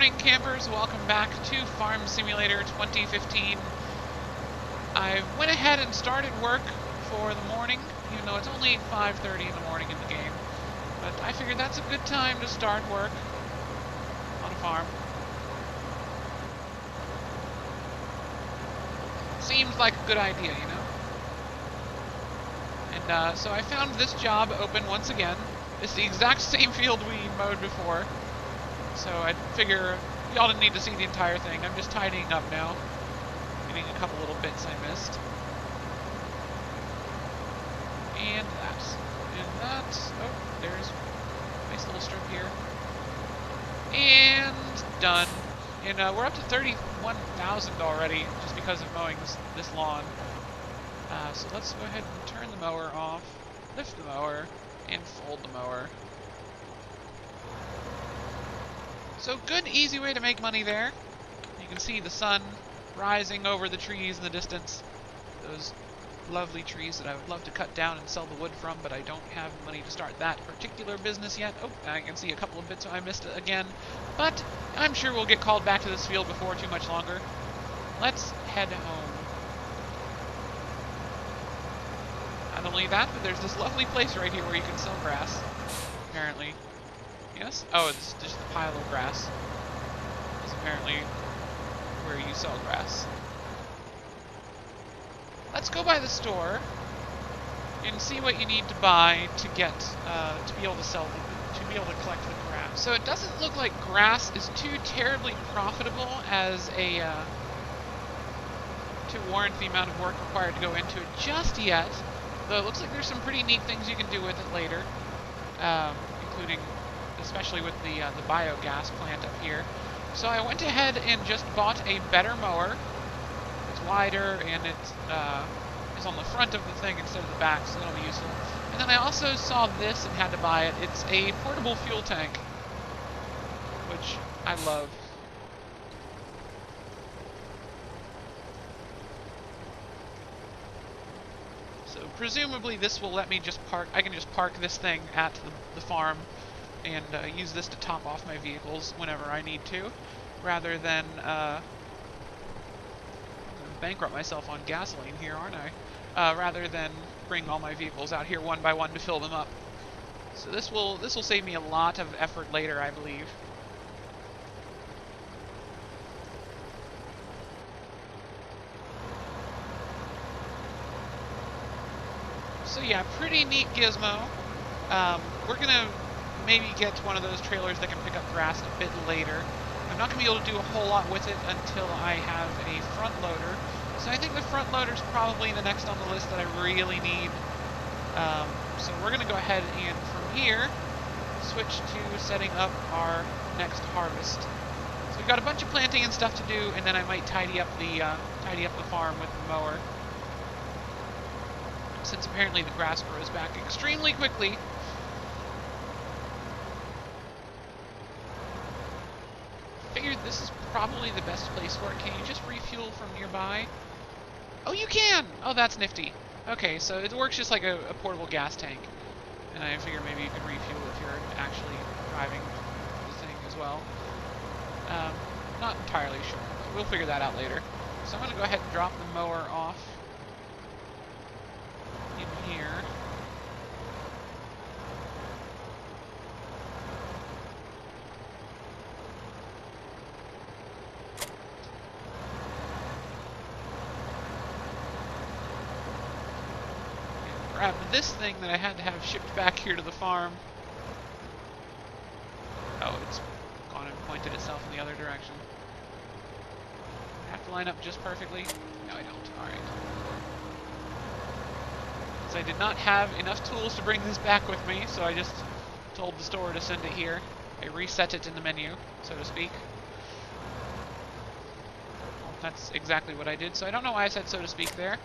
morning, campers. Welcome back to Farm Simulator 2015. I went ahead and started work for the morning, even though it's only 5:30 in the morning in the game. But I figured that's a good time to start work on a farm. Seems like a good idea, you know? And so I found this job open once again. It's the exact same field we mowed before. So I figure y'all didn't need to see the entire thing. I'm just tidying up now. Getting a couple little bits I missed. And that. And that. Oh, there's a nice little strip here. And done. And we're up to 31,000 already, just because of mowing this lawn. So let's go ahead and turn the mower off, lift the mower, and fold the mower. So good, easy way to make money there. You can see the sun rising over the trees in the distance. Those lovely trees that I would love to cut down and sell the wood from, but I don't have money to start that particular business yet. Oh, I can see a couple of bits I missed again. But I'm sure we'll get called back to this field before too much longer. Let's head home. Not only that, but there's this lovely place right here where you can sell grass, apparently. Yes? Oh, it's just a pile of grass. It's apparently where you sell grass. Let's go by the store and see what you need to buy to get to be able to sell to be able to collect the grass. So it doesn't look like grass is too terribly profitable as a to warrant the amount of work required to go into it just yet. Though it looks like there's some pretty neat things you can do with it later, including especially with the biogas plant up here. So I went ahead and just bought a better mower. It's wider and it is on the front of the thing instead of the back, so that'll be useful. And then I also saw this and had to buy it. It's a portable fuel tank, which I love. So presumably this will let me just park. I can just park this thing at the farm and use this to top off my vehicles whenever I need to, rather than bankrupt myself on gasoline here, aren't I? Rather than bring all my vehicles out here one by one to fill them up. So this will save me a lot of effort later, I believe. So yeah, pretty neat gizmo. We're gonna maybe get one of those trailers that can pick up grass a bit later. I'm not gonna be able to do a whole lot with it until I have a front loader. So I think the front loader is probably the next on the list that I really need. So we're gonna go ahead and from here switch to setting up our next harvest. So we've got a bunch of planting and stuff to do, and then I might tidy up the farm with the mower, since apparently the grass grows back extremely quickly. Figured this is probably the best place for it. Can you just refuel from nearby? Oh, you can! Oh, that's nifty. Okay, so it works just like a portable gas tank. And I figure maybe you can refuel if you're actually driving the thing as well. Not entirely sure, but we'll figure that out later. So I'm going to go ahead and drop the mower off in here. Grab this thing that I had to have shipped back here to the farm. Oh, it's gone and pointed itself in the other direction. I have to line up just perfectly? No, I don't. Alright. I did not have enough tools to bring this back with me, so I just told the store to send it here. I reset it in the menu, so to speak. Well, that's exactly what I did, so I don't know why I said so to speak there.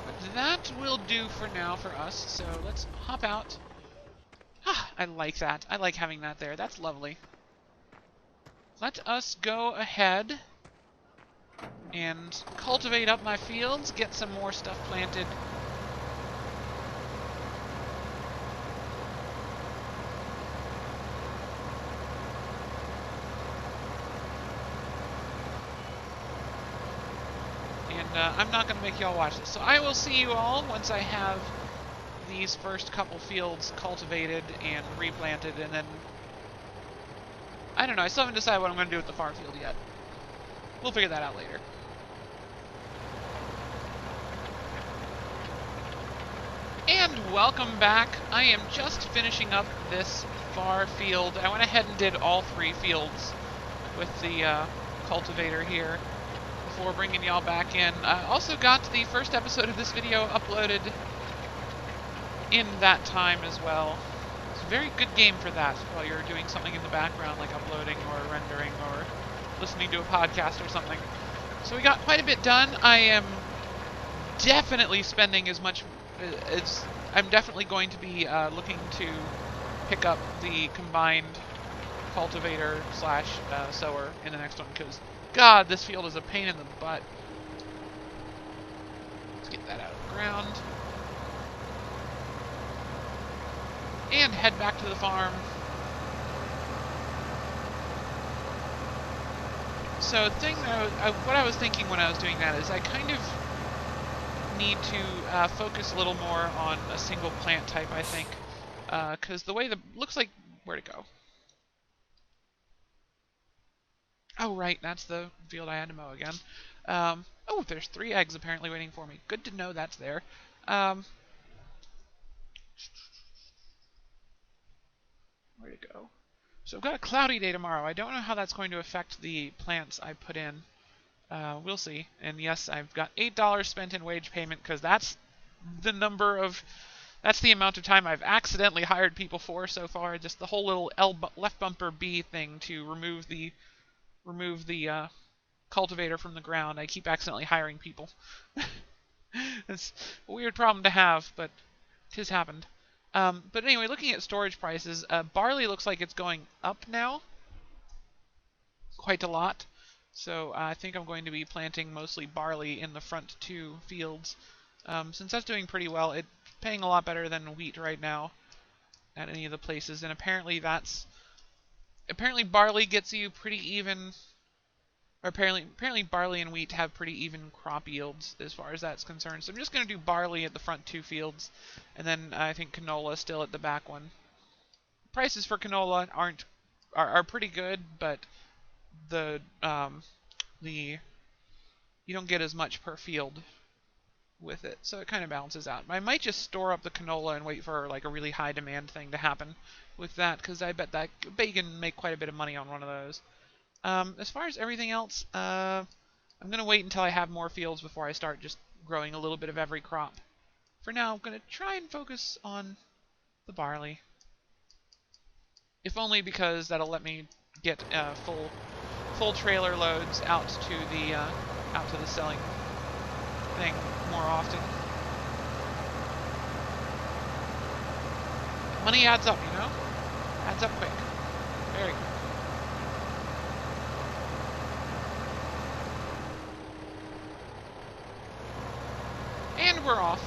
But that will do for now for us, so let's hop out. Ah, I like that. I like having that there. That's lovely. Let us go ahead and cultivate up my fields, get some more stuff planted. I'm not going to make y'all watch this. So I will see you all once I have these first couple fields cultivated and replanted, and then... I don't know, I still haven't decided what I'm going to do with the farm field yet. We'll figure that out later. And welcome back. I am just finishing up this far field. I went ahead and did all 3 fields with the cultivator here before bringing y'all back in. I also got the first episode of this video uploaded in that time as well. It's a very good game for that while you're doing something in the background like uploading or rendering or listening to a podcast or something. So we got quite a bit done. I am definitely spending as much as... I'm definitely going to be looking to pick up the combined cultivator slash sower in the next one, because God, this field is a pain in the butt. Let's get that out of the ground. And head back to the farm. So the thing that what I was thinking when I was doing that is I kind of need to focus a little more on a single plant type, I think. Because the way looks like... Where'd it go? Oh, right, that's the field I had to mow again. Oh, there's 3 eggs apparently waiting for me. Good to know that's there. Where'd it go? So I've got a cloudy day tomorrow. I don't know how that's going to affect the plants I put in. We'll see. And yes, I've got $8 spent in wage payment, because that's the that's the amount of time I've accidentally hired people for so far. Just the whole little left bumper B thing to remove the cultivator from the ground. I keep accidentally hiring people. It's a weird problem to have, but it has happened. But anyway, looking at storage prices, barley looks like it's going up now quite a lot. So I think I'm going to be planting mostly barley in the front 2 fields. Since that's doing pretty well, it's paying a lot better than wheat right now at any of the places. And apparently barley gets you pretty even... Or apparently barley and wheat have pretty even crop yields as far as that's concerned. So I'm just going to do barley at the front 2 fields, and then I think canola still at the back one. Prices for canola are pretty good, but the you don't get as much per field with it, so it kind of balances out. I might just store up the canola and wait for like a really high demand thing to happen with that, because I bet that you can make quite a bit of money on one of those. As far as everything else, I'm going to wait until I have more fields before I start just growing a little bit of every crop. For now, I'm going to try and focus on the barley. If only because that'll let me get full trailer loads out to the selling thing more often. Money adds up, you know? Adds up quick. Very quick. And we're off.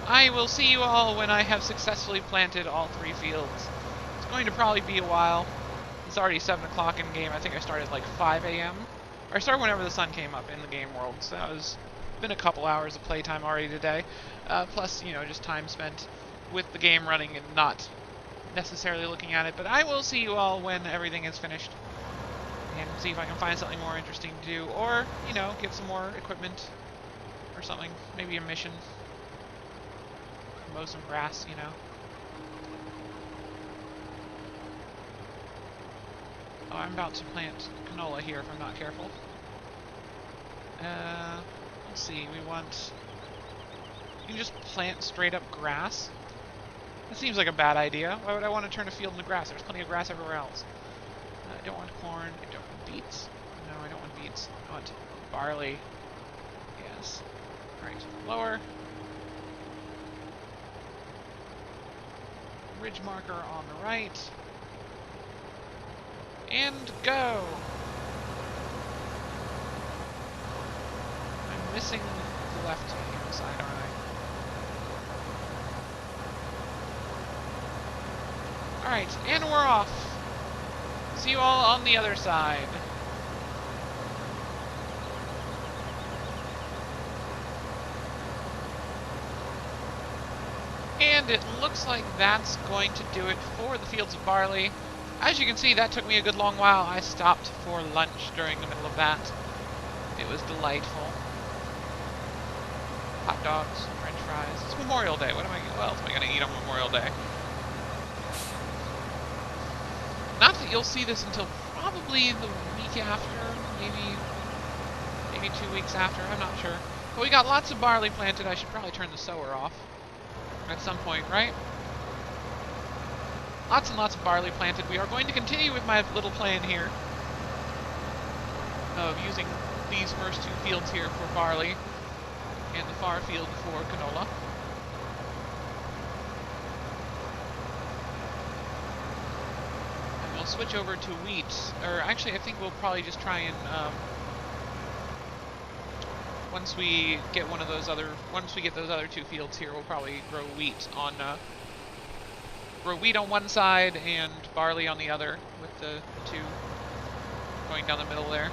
I will see you all when I have successfully planted all 3 fields. It's going to probably be a while. It's already 7 o'clock in game. I think I started like 5 a.m. Or I started whenever the sun came up in the game world. So that was been a couple hours of playtime already today. Plus, you know, just time spent with the game running and not necessarily looking at it. But I will see you all when everything is finished. And see if I can find something more interesting to do. Or, you know, get some more equipment or something. Maybe a mission. Mow some grass, you know. Oh, I'm about to plant canola here if I'm not careful. Let's see, we want... You can just plant straight up grass. That seems like a bad idea. Why would I want to turn a field into grass? There's plenty of grass everywhere else. I don't want corn. I don't want beets. No, I don't want beets. I want barley. Yes. Alright, lower. Ridge marker on the right. And go! I'm missing the left-hand side, aren't I? Alright, and we're off! See you all on the other side. And it looks like that's going to do it for the fields of barley. As you can see, that took me a good long while. I stopped for lunch during the middle of that. It was delightful. Hot dogs, french fries. It's Memorial Day. What else am I going to eat on Memorial Day? Not that you'll see this until probably the week after, maybe 2 weeks after, I'm not sure. But we got lots of barley planted. I should probably turn the sower off at some point, right? Lots and lots of barley planted. We are going to continue with my little plan here of using these first two fields here for barley and the far field for canola. And we'll switch over to wheat, or actually I think we'll probably just try and once we get those other two fields here, we'll probably grow wheat on one side and barley on the other, with the two going down the middle there.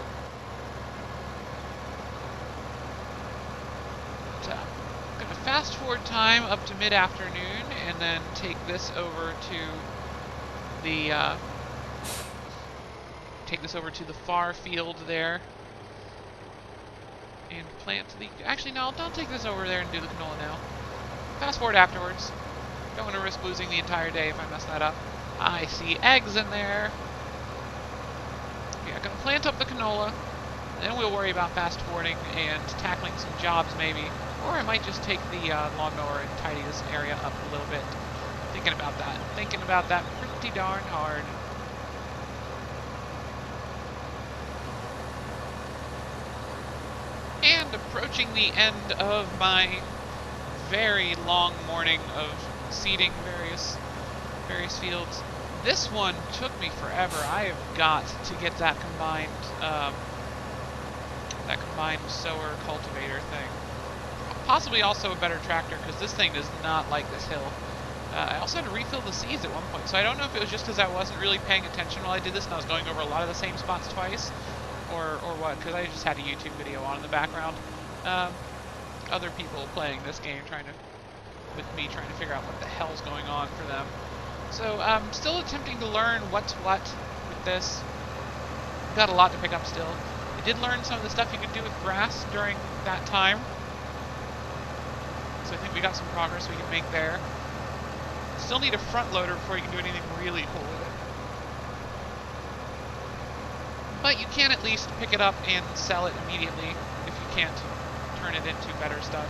But, I'm going to fast forward time up to mid-afternoon, and then take this over to the far field there. And plant the... Actually, no, don't take this over there and do the canola now. Fast forward afterwards. Don't want to risk losing the entire day if I mess that up. I see eggs in there. Yeah, I'm going to plant up the canola. Then we'll worry about fast forwarding and tackling some jobs maybe. Or I might just take the lawnmower and tidy this area up a little bit. Thinking about that pretty darn hard. And approaching the end of my very long morning of seeding various fields. This one took me forever. I have got to get that combined sower cultivator thing. Possibly also a better tractor, because this thing does not like this hill. I also had to refill the seeds at one point, so I don't know if it was just because I wasn't really paying attention while I did this and I was going over a lot of the same spots twice, or what, because I just had a YouTube video on in the background. Other people playing this game, with me trying to figure out what the hell's going on for them. So I'm still attempting to learn what's what with this. Got a lot to pick up still. I did learn some of the stuff you could do with grass during that time. So I think we got some progress we can make there. Still need a front loader before you can do anything really cool with it. But you can at least pick it up and sell it immediately if you can't turn it into better stuff.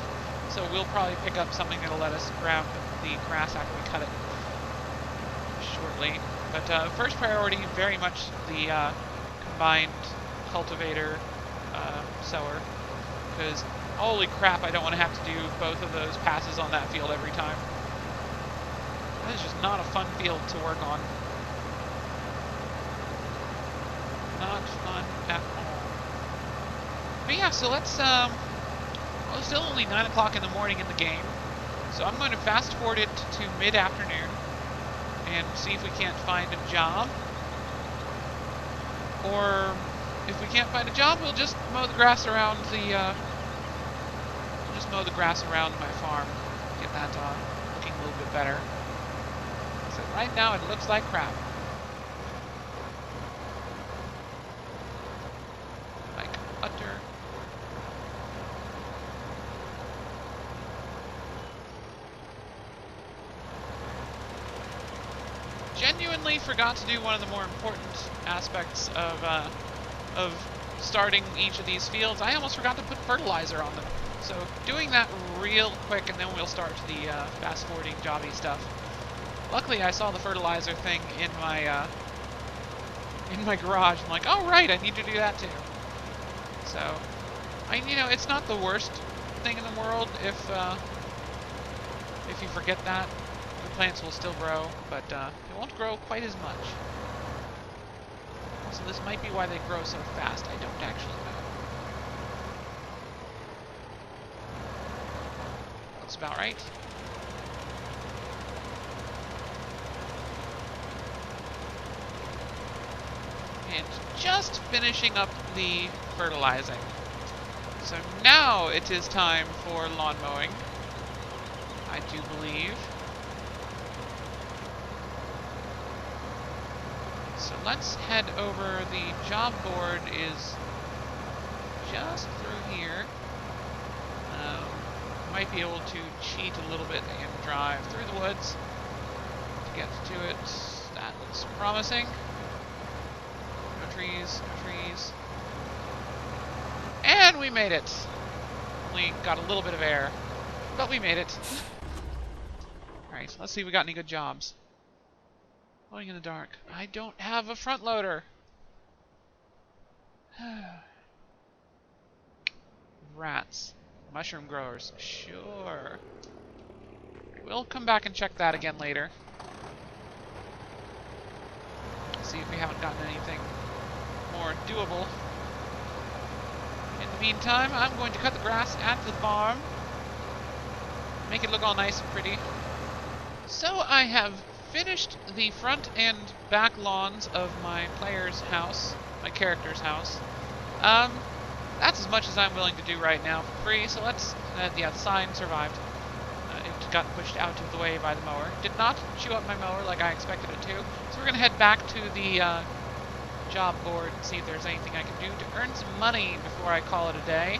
So we'll probably pick up something that'll let us grab the grass after we cut it shortly. But first priority, very much the combined cultivator sower, because holy crap, I don't want to have to do both of those passes on that field every time. That is just not a fun field to work on. Not fun at all. But yeah, so let's, well, it's still only 9 o'clock in the morning in the game, so I'm going to fast forward it to mid-afternoon and see if we can't find a job. Or if we can't find a job, we'll just mow the grass around my farm. Get that looking a little bit better. So right now it looks like crap. Like utter. Genuinely forgot to do one of the more important aspects of starting each of these fields. I almost forgot to put fertilizer on them. So doing that real quick, and then we'll start the fast forwarding jobby stuff. Luckily, I saw the fertilizer thing in my garage. I'm like, oh right, I need to do that too. So, you know, it's not the worst thing in the world if you forget that. The plants will still grow, but it won't grow quite as much. So this might be why they grow so fast. I don't actually know. That's about right. and just finishing up the fertilizing. So now it is time for lawn mowing, I do believe. So let's head over. The job board is just through here. Might be able to cheat a little bit and drive through the woods to get to it. That looks promising. No trees, no trees. And we made it! Only got a little bit of air, but we made it. Alright, let's see if we got any good jobs. Mowing in the dark. I don't have a front loader. Rats. Mushroom growers. Sure. We'll come back and check that again later. See if we haven't gotten anything more doable. In the meantime, I'm going to cut the grass at the farm. Make it look all nice and pretty. So I have finished the front and back lawns of my player's house, my character's house. That's as much as I'm willing to do right now for free, so let's... yeah, the sign survived. It got pushed out of the way by the mower. Did not chew up my mower like I expected it to, so we're going to head back to the job board and see if there's anything I can do to earn some money before I call it a day.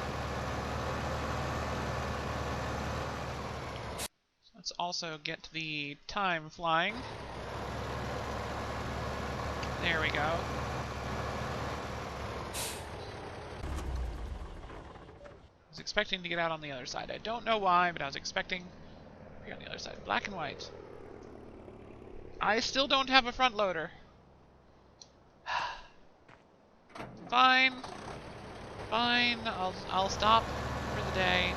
So let's also get the time flying. There we go. I was expecting to get out on the other side. I don't know why, but I was expecting to be on the other side. Black and white. I still don't have a front loader. Fine. Fine. I'll stop for the day.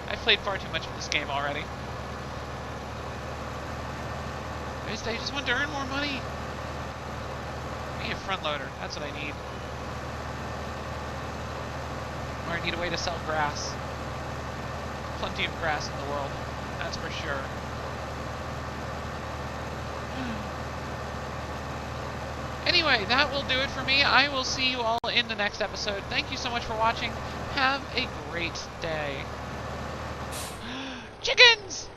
I've played far too much of this game already. I just want to earn more money. I need a front loader. That's what I need. Or I need a way to sell grass. Plenty of grass in the world. That's for sure. Anyway, that will do it for me. I will see you all in the next episode. Thank you so much for watching. Have a great day. Chickens!